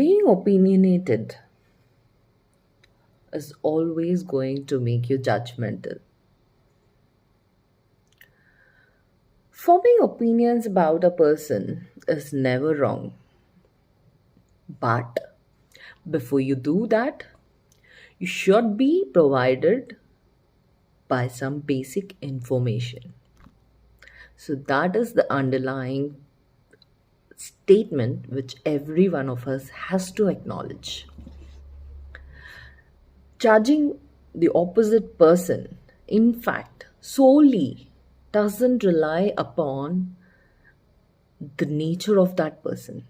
Being opinionated is always going to make you judgmental. Forming opinions about a person is never wrong. But before you do that, you should be provided by some basic information. So that is the underlying statement which every one of us has to acknowledge. Judging the opposite person, in fact, solely doesn't rely upon the nature of that person.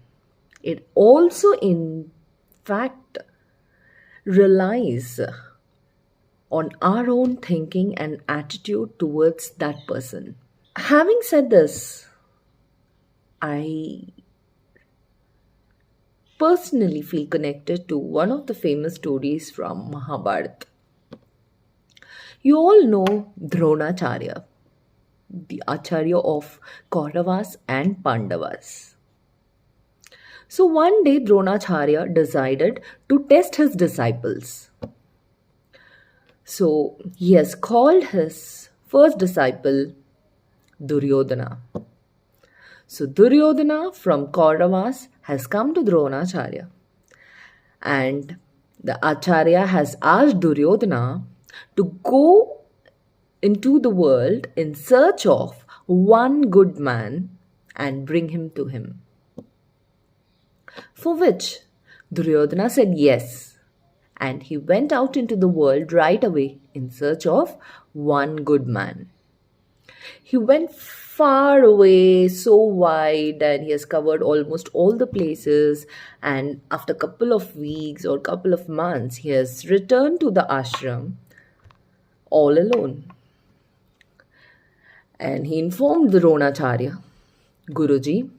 It also, in fact, relies on our own thinking and attitude towards that person. Having said this, I personally feel connected to one of the famous stories from Mahabharata. You all know Dronacharya, the Acharya of Kauravas and Pandavas. So one day Dronacharya decided to test his disciples. So he has called his first disciple Duryodhana. So Duryodhana from Kauravas has come to Dronacharya, and the Acharya has asked Duryodhana to go into the world in search of one good man and bring him to him. For which Duryodhana said yes, and he went out into the world right away in search of one good man. He went far away, so wide, and he has covered almost all the places. And after a couple of weeks or couple of months, he has returned to the ashram all alone. And he informed the Dronacharya, Guruji,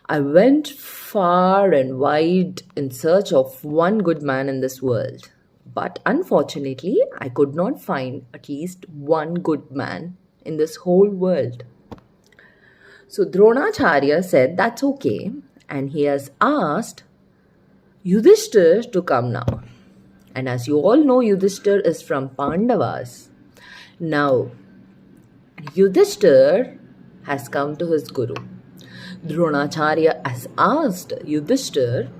I went far and wide in search of one good man in this world. But unfortunately, I could not find at least one good man in this whole world. So Dronacharya said that's okay, and he has asked Yudhishthir to come now. And as you all know, Yudhishthir is from Pandavas. Now, Yudhishthir has come to his guru. Dronacharya has asked Yudhishthir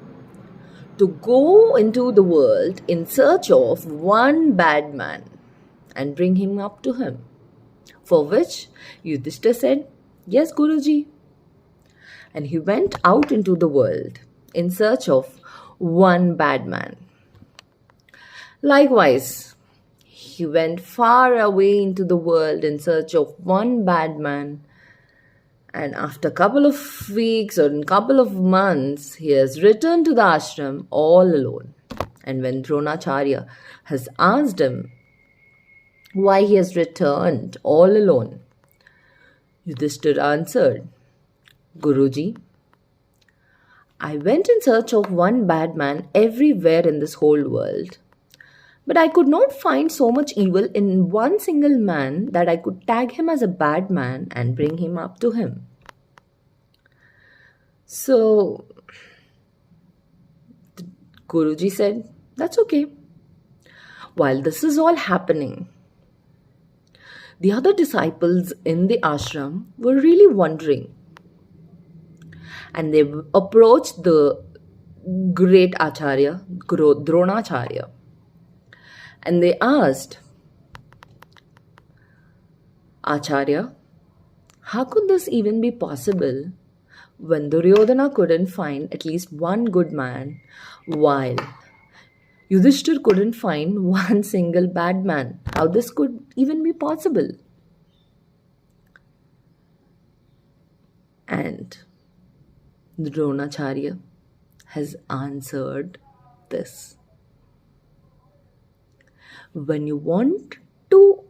to go into the world in search of one bad man and bring him up to him. For which Yudhishthir said, yes, Guruji. And he went out into the world in search of one bad man. Likewise, he went far away into the world in search of one bad man. And after a couple of weeks or a couple of months, he has returned to the ashram all alone. And when Dronacharya has asked him why he has returned all alone, Yudhishthir answered, Guruji, I went in search of one bad man everywhere in this whole world, but I could not find so much evil in one single man that I could tag him as a bad man and bring him up to him. So, Guruji said, that's okay. While this is all happening, the other disciples in the ashram were really wondering. And they approached the great Acharya, Dronacharya, and they asked, Acharya, how could this even be possible when Duryodhana couldn't find at least one good man, while Yudhishthir couldn't find one single bad man? How this could even be possible? And Dronacharya has answered this. When you want to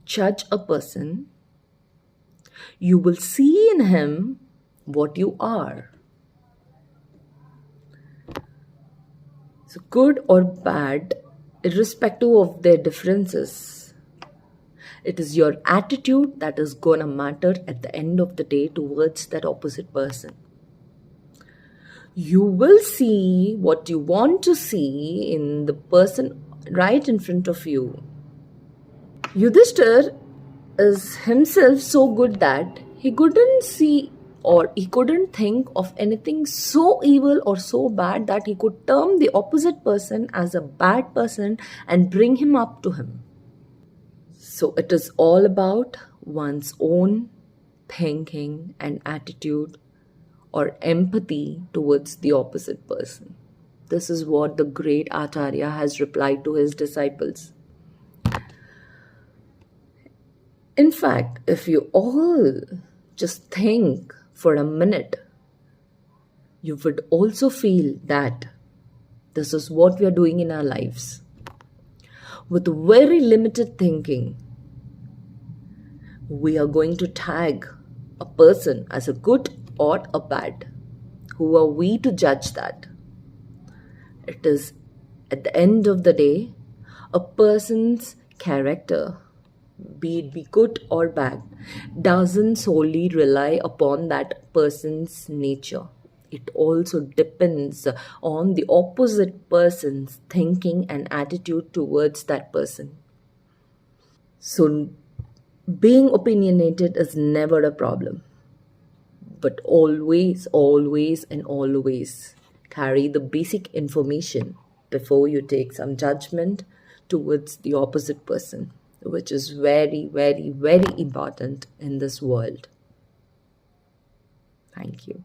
judge a person, you will see in him what you are. So good or bad, irrespective of their differences, it is your attitude that is gonna matter at the end of the day towards that opposite person. You will see what you want to see in the person right in front of you. Yudhishthir is himself so good that he couldn't see or he couldn't think of anything so evil or so bad that he could term the opposite person as a bad person and bring him up to him. So it is all about one's own thinking and attitude or empathy towards the opposite person. This is what the great Acharya has replied to his disciples. In fact, if you all just think for a minute, you would also feel that this is what we are doing in our lives. With very limited thinking, we are going to tag a person as a good or a bad. Who are we to judge that? It is, at the end of the day, a person's character, be it be good or bad, doesn't solely rely upon that person's nature. It also depends on the opposite person's thinking and attitude towards that person. So, being opinionated is never a problem. But always, always, and always carry the basic information before you take some judgment towards the opposite person, which is very, very, very important in this world. Thank you.